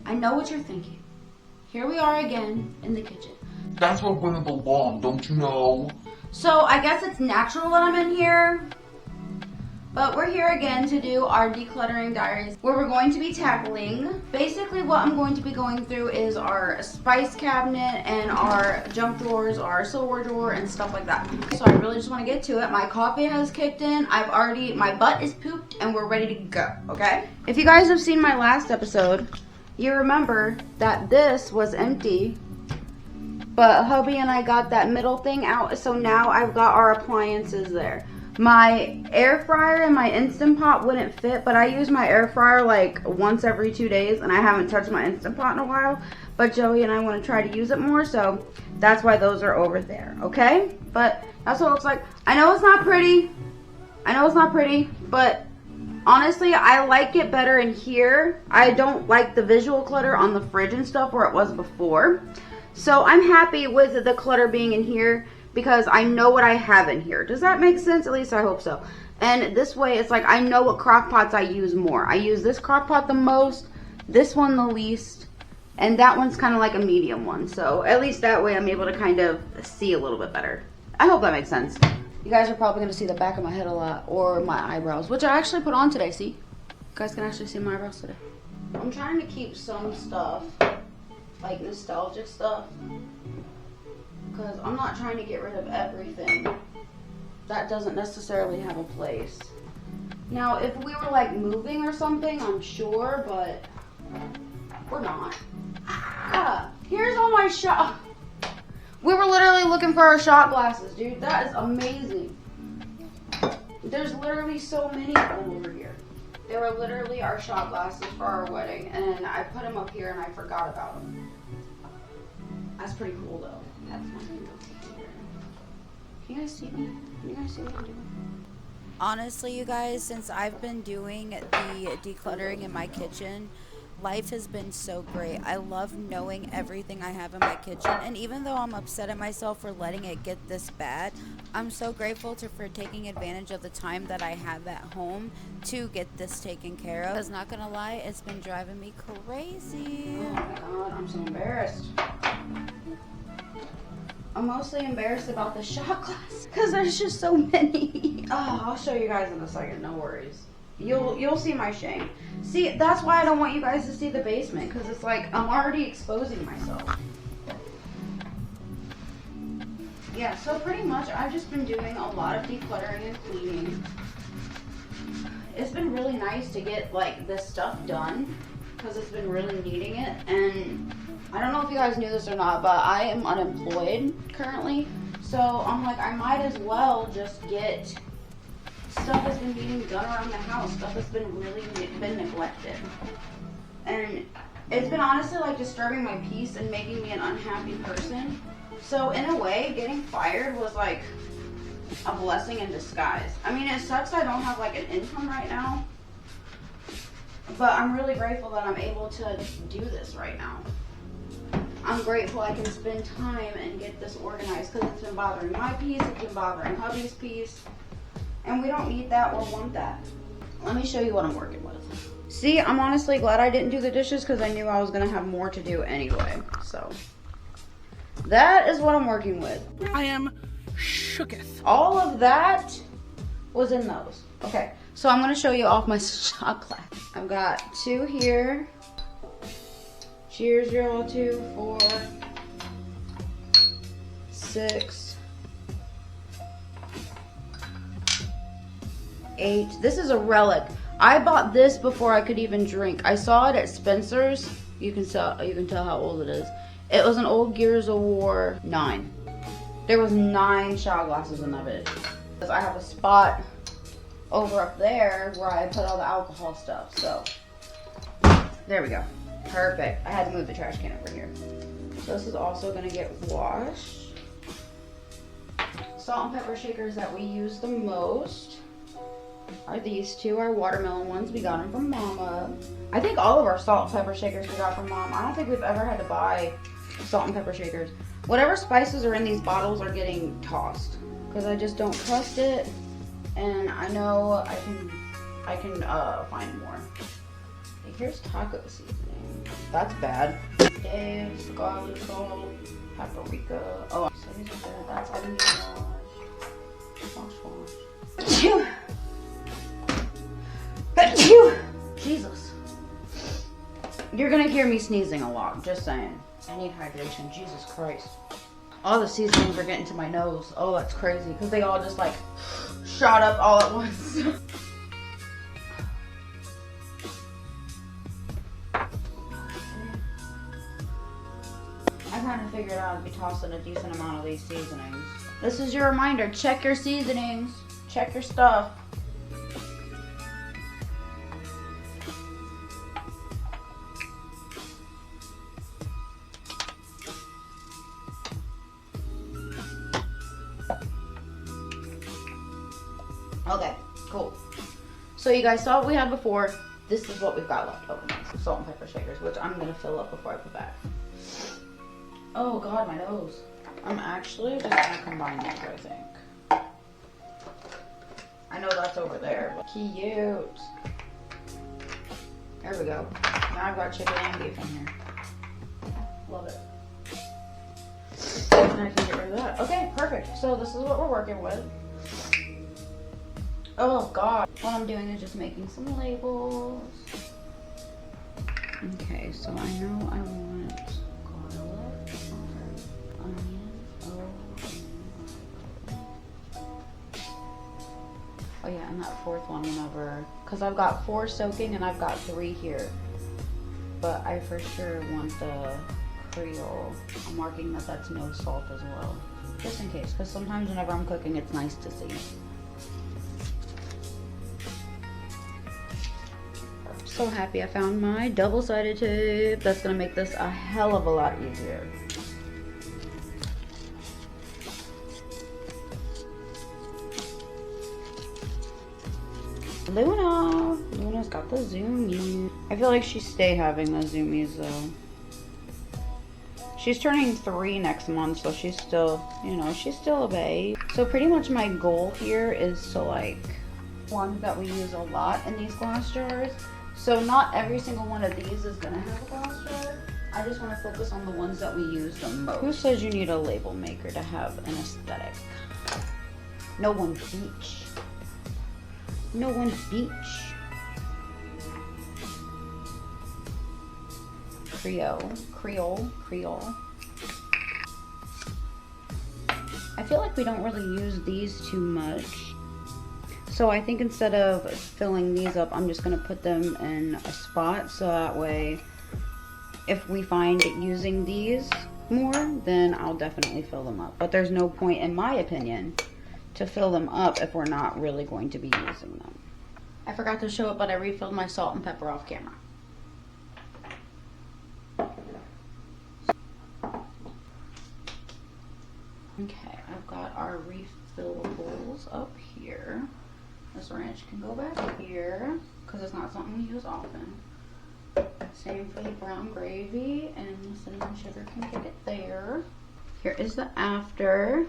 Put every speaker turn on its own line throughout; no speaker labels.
I know what you're thinking. Here we are again in the kitchen.
That's where women belong, don't you know?
So I guess it's natural that I'm in here. But we're here again to do our decluttering diaries, where we're going to be tackling. Basically what I'm going to be going through is our spice cabinet and our junk drawers, our silverware drawer and stuff like that. So I really just want to get to it. My coffee has kicked in. My butt is pooped and we're ready to go, okay? If you guys have seen my last episode, you remember that this was empty, but hubby and I got that middle thing out, so now I've got our appliances there. My air fryer and my Instant Pot wouldn't fit, but I use my air fryer like once every 2 days, and I haven't touched my Instant Pot in a while. But Joey and I want to try to use it more, so that's why those are over there, okay? But that's what it looks like. I know it's not pretty. But honestly, I like it better in here. I don't like the visual clutter on the fridge and stuff where it was before. So I'm happy with the clutter being in here, because I know what I have in here. Does that make sense? At least I hope so. And this way, it's like I know what crock pots I use more. I use this crock pot the most, this one the least, and that one's kind of like a medium one. So at least that way I'm able to kind of see a little bit better. I hope that makes sense. You guys are probably going to see the back of my head a lot, or my eyebrows, which I actually put on today. See? You guys can actually see my eyebrows today. I'm trying to keep some stuff, like nostalgic stuff, because I'm not trying to get rid of everything that doesn't necessarily have a place. Now, if we were like moving or something, I'm sure, but we're not. Here's all my shot. We were literally looking for our shot glasses, dude. That is amazing. There's literally so many of them over here. They were literally our shot glasses for our wedding, and I put them up here and I forgot about them. That's pretty cool though. That's my favorite. Can you guys see me? Can you guys see what I'm doing?
Honestly, you guys, since I've been doing the decluttering in my kitchen, life has been so great. I love knowing everything I have in my kitchen, and even though I'm upset at myself for letting it get this bad, I'm so grateful for taking advantage of the time that I have at home to get this taken care of. Because not gonna lie, it's been driving me crazy.
Oh my god, I'm so embarrassed. I'm mostly embarrassed about the shot glass because there's just so many. Oh, I'll show you guys in a second, no worries. You'll see my shame. See, that's why I don't want you guys to see the basement, because it's like I'm already exposing myself. Yeah, so pretty much I've just been doing a lot of decluttering and cleaning. It's been really nice to get like this stuff done, because it's been really needing it. And I don't know if you guys knew this or not, but I am unemployed currently. So I'm like, I might as well just get stuff that's been being done around the house, stuff that's been really been neglected. And it's been honestly like disturbing my peace and making me an unhappy person. So in a way, getting fired was like a blessing in disguise. I mean, it sucks I don't have like an income right now, but I'm really grateful that I'm able to do this right now. I'm grateful I can spend time and get this organized, because it's been bothering my peace, it's been bothering hubby's peace, and we don't need that or want that. Let me show you what I'm working with. See, I'm honestly glad I didn't do the dishes, because I knew I was going to have more to do anyway. So that is what I'm working with.
I am shooketh.
All of that was in those. Okay, so I'm going to show you off my shot glass. I've got 2 here. Cheers, 0, 2, 4, 6, 8. This is a relic. I bought this before I could even drink. I saw it at Spencer's. You can tell how old it is. It was an old Gears of War 9. There was 9 shot glasses in of it. I have a spot over up there where I put all the alcohol stuff. So there we go. Perfect. I had to move the trash can over here. So this is also going to get washed. Salt and pepper shakers that we use the most are these 2, our watermelon ones. We got them from Mama. I think all of our salt and pepper shakers we got from Mom. I don't think we've ever had to buy salt and pepper shakers. Whatever spices are in these bottles are getting tossed, because I just don't trust it, and I know I can find more. Here's taco seasoning. That's bad. Dave's garlic salt, paprika. Oh, so these are good. That's $70. Wash. Achoo! Jesus. You're gonna hear me sneezing a lot, just saying. I need hydration, Jesus Christ. All the seasonings are getting to my nose. Oh, that's crazy, because they all just like shot up all at once. I kind of figured out I'd be tossing a decent amount of these seasonings. This is your reminder, check your seasonings, check your stuff. Okay, cool. So you guys saw what we had before. This is what we've got left over. Some salt and pepper shakers, which I'm gonna fill up before I put back. Oh God, my nose. I'm actually just gonna combine these, I think. I know that's over there, but cute. There we go. Now I've got chicken and beef in here. Love it. And I can get rid of that. Okay, perfect. So this is what we're working with. Oh God. What I'm doing is just making some labels. Okay, so I know I want garlic, onion, oh yeah, and that fourth one whenever, because I've got 4 soaking and I've got 3 here. But I for sure want the Creole. I'm marking that that's no salt as well. Just in case, because sometimes whenever I'm cooking it's nice to see. So happy I found my double-sided tape. That's gonna make this a hell of a lot easier. Luna's got the zoomies. I feel like she stay having the zoomies though. She's turning 3 next month, so she's still, you know, she's still a babe. So pretty much my goal here is to like, one that we use a lot in these glass jars. So not every single one of these is gonna have a glass jar. I just want to focus on the ones that we use the most. Who says you need a label maker to have an aesthetic? No one beach. No one beach. Creole. I feel like we don't really use these too much. So I think instead of filling these up, I'm just gonna put them in a spot so that way if we find using these more, then I'll definitely fill them up. But there's no point, in my opinion, to fill them up if we're not really going to be using them. I forgot to show it, but I refilled my salt and pepper off camera. Okay, I've got our refillables up here. This ranch can go back here because it's not something we use often. Same for the brown gravy, and the cinnamon sugar can get it there. Here is the after.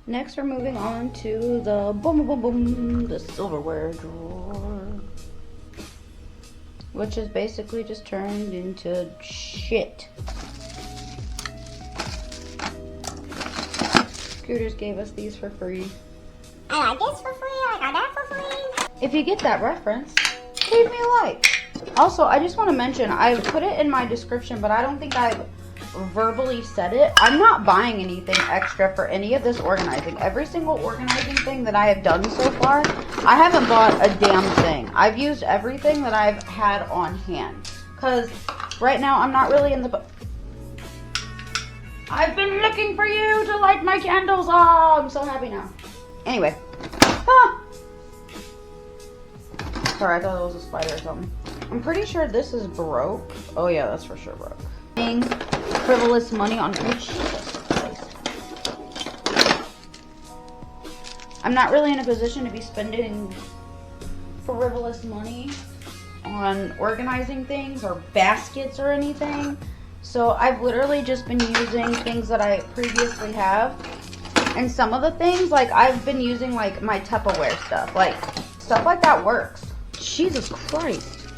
Next, we're moving on to the the silverware drawer, which is basically just turned into shit. Scooters gave us these for free.
I like this for free, I got that for free.
If you get that reference, leave me a like. Also, I just want to mention, I put it in my description, but I don't think I've verbally said it. I'm not buying anything extra for any of this organizing. Every single organizing thing that I have done so far, I haven't bought a damn thing. I've used everything that I've had on hand. Because right now, I'm not really in the... I've been looking for you to light my candles. Oh, I'm so happy now. Anyway. Ah. Sorry, I thought it was a spider or something. I'm pretty sure this is broke. Oh yeah, that's for sure broke. Frivolous money on each. I'm not really in a position to be spending frivolous money on organizing things or baskets or anything. So I've literally just been using things that I previously have And some of the things, like I've been using like my Tupperware stuff. Like stuff like that works. Jesus Christ.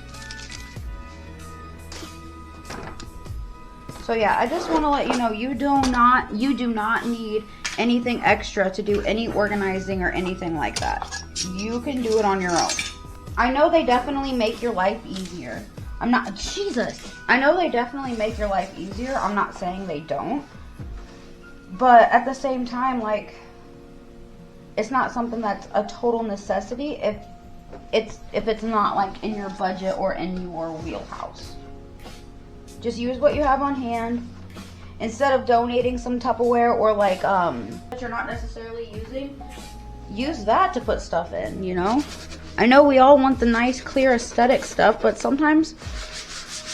So yeah, I just want to let you know you do not need anything extra to do any organizing or anything like that. You can do it on your own. I know they definitely make your life easier. I know they definitely make your life easier. I'm not saying they don't. But at the same time, like, it's not something that's a total necessity if it's not like in your budget or in your wheelhouse. Just use what you have on hand. Instead of donating some Tupperware or like that you're not necessarily using, use that to put stuff in, you know? I know we all want the nice, clear, aesthetic stuff, but sometimes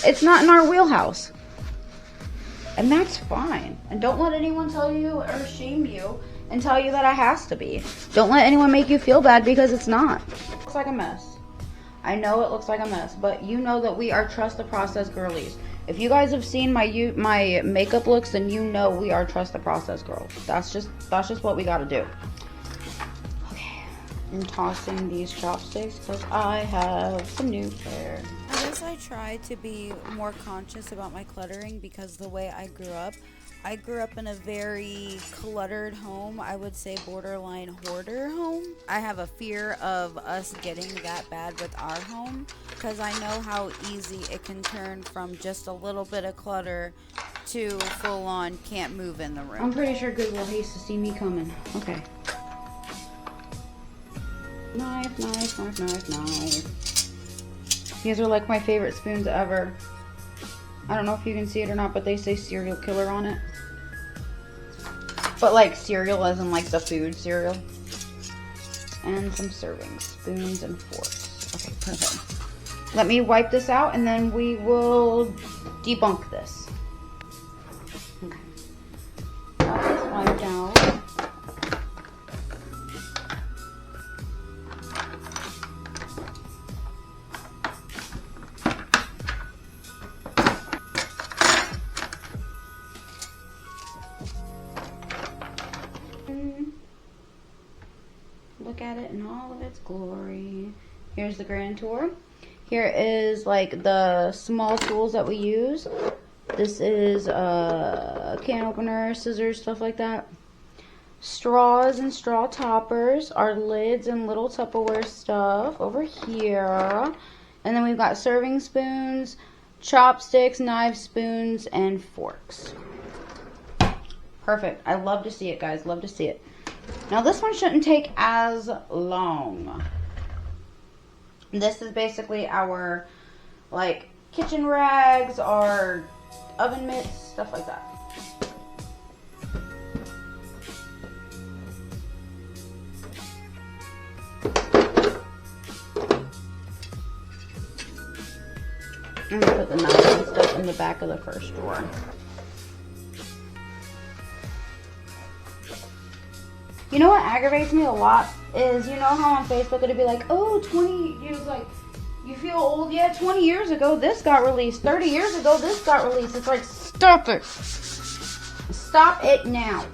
it's not in our wheelhouse. And that's fine. And don't let anyone tell you or shame you and tell you that it has to be. Don't let anyone make you feel bad because it's not. It looks like a mess. I know it looks like a mess, but you know that we are Trust the Process girlies. If you guys have seen my makeup looks, then you know we are Trust the Process girls. That's just what we gotta do. Okay, I'm tossing these chopsticks because I have some new pair.
I guess I try to be more conscious about my cluttering because the way I grew up in a very cluttered home. I would say borderline hoarder home. I have a fear of us getting that bad with our home because I know how easy it can turn from just a little bit of clutter to full on can't move in the room.
I'm pretty sure Goodwill hates to see me coming. Okay. Knife, knife, knife, knife, knife. These are like my favorite spoons ever. I don't know if you can see it or not, but they say serial killer on it. But like cereal as in like the food cereal. And some serving spoons and forks. Okay, perfect. Let me wipe this out and then we will debunk this. Okay. Got this wiped out. Look at it in all of its glory. Here's the grand tour. Here is like the small tools that we use. This is a can opener, scissors, stuff like that. Straws and straw toppers, our lids and little Tupperware stuff over here. And then we've got serving spoons, chopsticks, knives, spoons, and forks. Perfect. I love to see it, guys. Love to see it. Now this one shouldn't take as long. This is basically our like kitchen rags, our oven mitts, stuff like that. I'm gonna put the knives and stuff in the back of the first drawer. You know what aggravates me a lot is, you know how on Facebook it'd be like, oh, 20 years, like, you feel old? Yeah, 20 years ago this got released. 30 years ago this got released. It's like, stop it. Stop it now.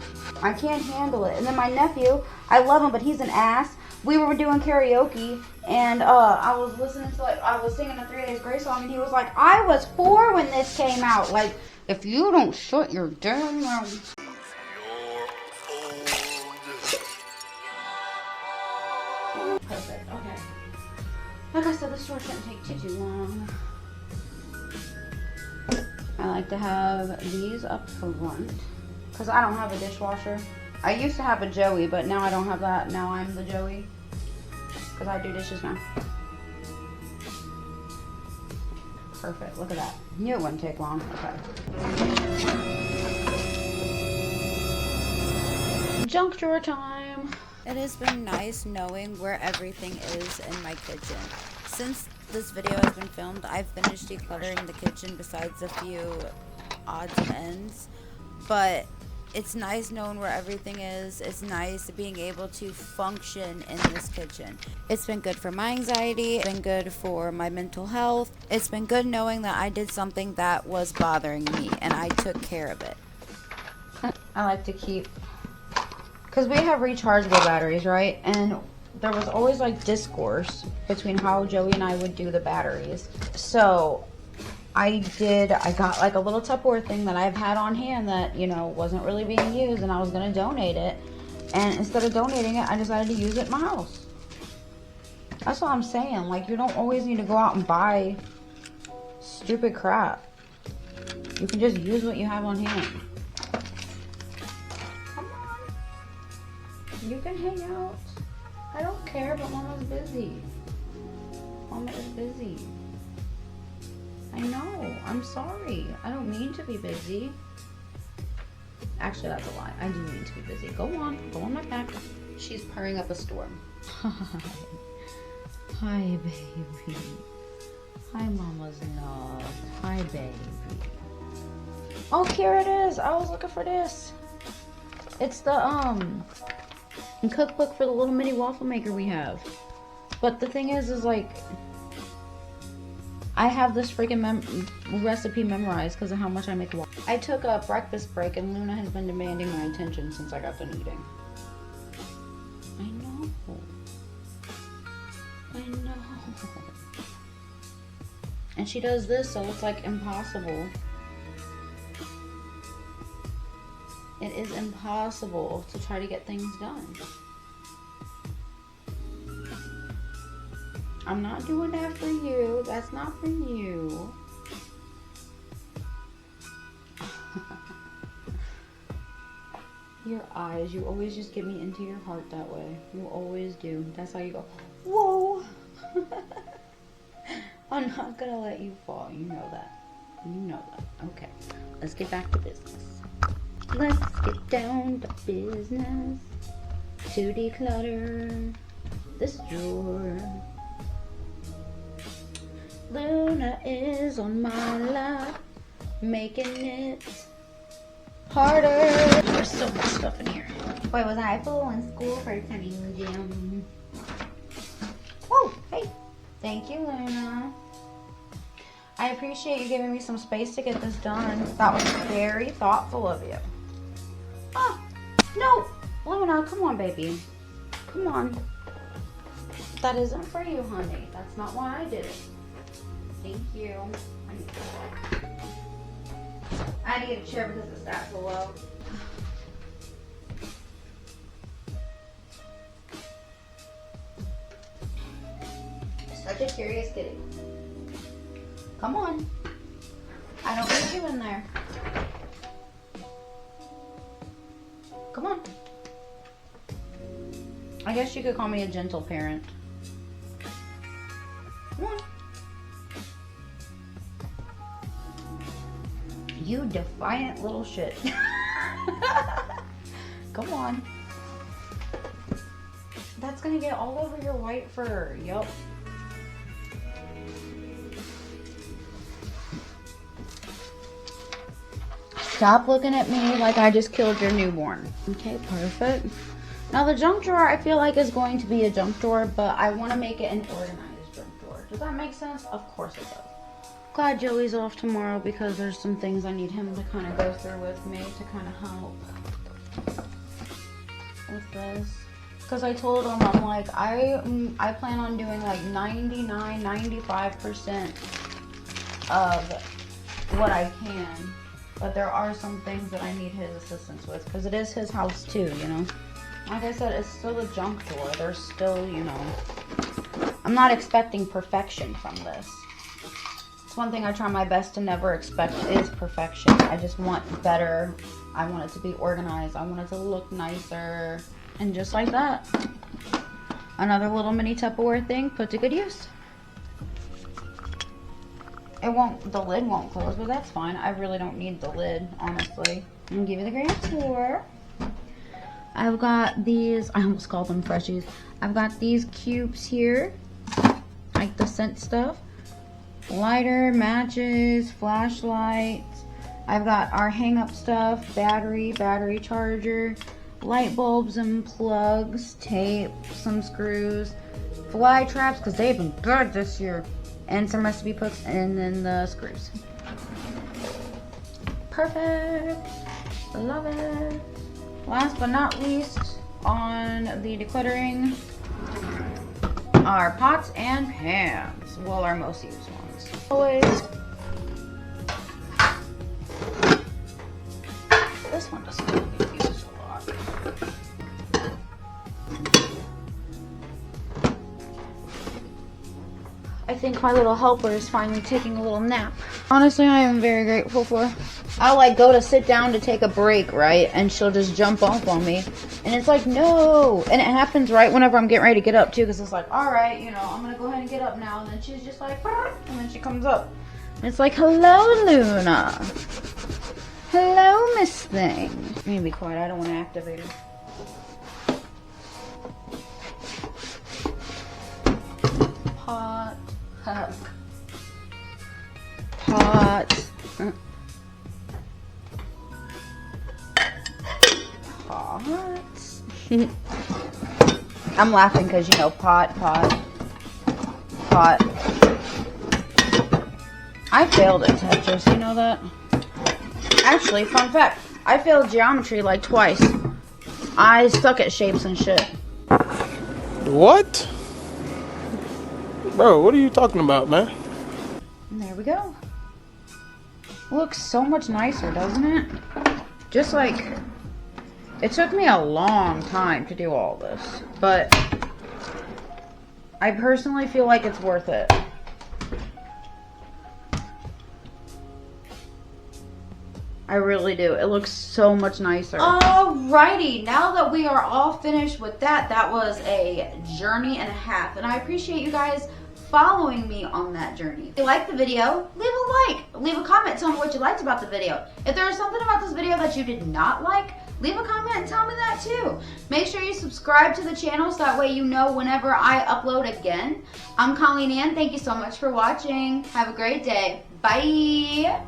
I can't handle it. And then my nephew, I love him, but he's an ass. We were doing karaoke, and I was listening to, like, I was singing a 3 Days Grace song, and he was like, I was 4 when this came out. Like, if you don't shut your damn mouth. Perfect, okay. Like I said, the store shouldn't take too long. I like to have these up front because I don't have a dishwasher. I used to have a Joey, but now I don't have that. Now I'm the Joey because I do dishes now. Perfect, look at that. Knew it wouldn't take long. Okay. Junk drawer time.
It has been nice knowing where everything is in my kitchen. Since this video has been filmed, I've finished decluttering the kitchen besides a few odds and ends. But it's nice knowing where everything is. It's nice being able to function in this kitchen. It's been good for my anxiety. It's been good for my mental health. It's been good knowing that I did something that was bothering me and I took care of it.
I like to keep because we have rechargeable batteries, right? And there was always like discourse between how Joey and I would do the batteries. So I got like a little Tupperware thing that I've had on hand that, you know, wasn't really being used, and I was going to donate it. And instead of donating it, I decided to use it in my house. That's what I'm saying. Like, you don't always need to go out and buy stupid crap. You can just use what you have on hand. Come on. You can hang out. I don't care, but Mama's busy. Mama is busy. I know. I'm sorry. I don't mean to be busy. Actually, that's a lie. I do mean to be busy. Go on. Go on my back. She's purring up a storm. Hi, baby. Hi, Mama's love. Hi, baby. Oh, here it is. I was looking for this. It's the cookbook for the little mini waffle maker we have. But the thing is like, I have this freaking recipe memorized because of how much I make waffles. I took a breakfast break, and Luna has been demanding my attention since I got done eating. I know. I know. And she does this, so it's like impossible. It is impossible to try to get things done. I'm not doing that for you. That's not for you. Your eyes, you always just get me into your heart that way. You always do. That's how you go, whoa. I'm not gonna let you fall. You know that. You know that. Okay. Let's get back to business. Let's get down to business. To declutter this drawer. Luna is on my lap, making it harder. There's so much stuff in here. Boy, was I full in school for attending gym. Oh, hey. Thank you, Luna. I appreciate you giving me some space to get this done. That was very thoughtful of you. Oh, no. Luna, come on, baby. Come on. That isn't for you, honey. That's not why I did it. Thank you. I had to get a chair because the stats were low. Such a curious kitty. Come on. I don't need you in there. Come on. I guess you could call me a gentle parent. Come on. You defiant little shit. Come on. That's gonna get all over your white fur. Yup. Stop looking at me like I just killed your newborn. Okay, perfect. Now the junk drawer I feel like is going to be a junk drawer, but I want to make it an organized junk drawer. Does that make sense? Of course it does. Glad Joey's off tomorrow because there's some things I need him to kind of go through with me to kind of help with this. Because I told him, I'm like, I plan on doing like 95% of what I can. But there are some things that I need his assistance with because it is his house too, you know. Like I said, it's still a junk drawer. There's still, you know, I'm not expecting perfection from this. It's one thing I try my best to never expect is perfection. I just want better. I want it to be organized. I want it to look nicer. And just like that. Another little mini Tupperware thing put to good use. The lid won't close, but that's fine. I really don't need the lid, honestly. I'm gonna give you the grand tour. I've got these, I almost called them freshies. I've got these cubes here, like the scent stuff. Lighter, matches, flashlights. I've got our hang up stuff, battery charger, light bulbs and plugs, tape, some screws, fly traps, because they've been good this year. And some recipe books, and then the screws. Perfect. Love it. Last but not least, on the decluttering are pots and pans. Well, our most used ones. Always. This one doesn't really get used a lot. I think my little helper is finally taking a little nap. Honestly, I am very grateful for. I'll like go to sit down to take a break, right? And she'll just jump off on me. And it's like, no. And it happens right whenever I'm getting ready to get up too. Because it's like, all right, you know, I'm going to go ahead and get up now. And then she's just like, and then she comes up. And it's like, hello, Luna. Hello, Miss Thing. I'm going to be quiet. I don't want to activate her. Pot. Huck. Pot. Pot. I'm laughing because, you know, pot. I failed at Tetris, you know that? Actually, fun fact, I failed geometry like twice. I suck at shapes and shit.
What? Bro, what are you talking about, man?
And there we go. Looks so much nicer, doesn't it? Just like, it took me a long time to do all this, but I personally feel like it's worth it. I really do. It looks so much nicer. Alrighty, now that we are all finished with that, that was a journey and a half, and I appreciate you guys following me on that journey. If you liked the video, leave a like, leave a comment, tell me what you liked about the video. If there was something about this video that you did not like, leave a comment and tell me that too. Make sure you subscribe to the channel so that way you know whenever I upload again. I'm Colleen Ann. Thank you so much for watching. Have a great day. Bye.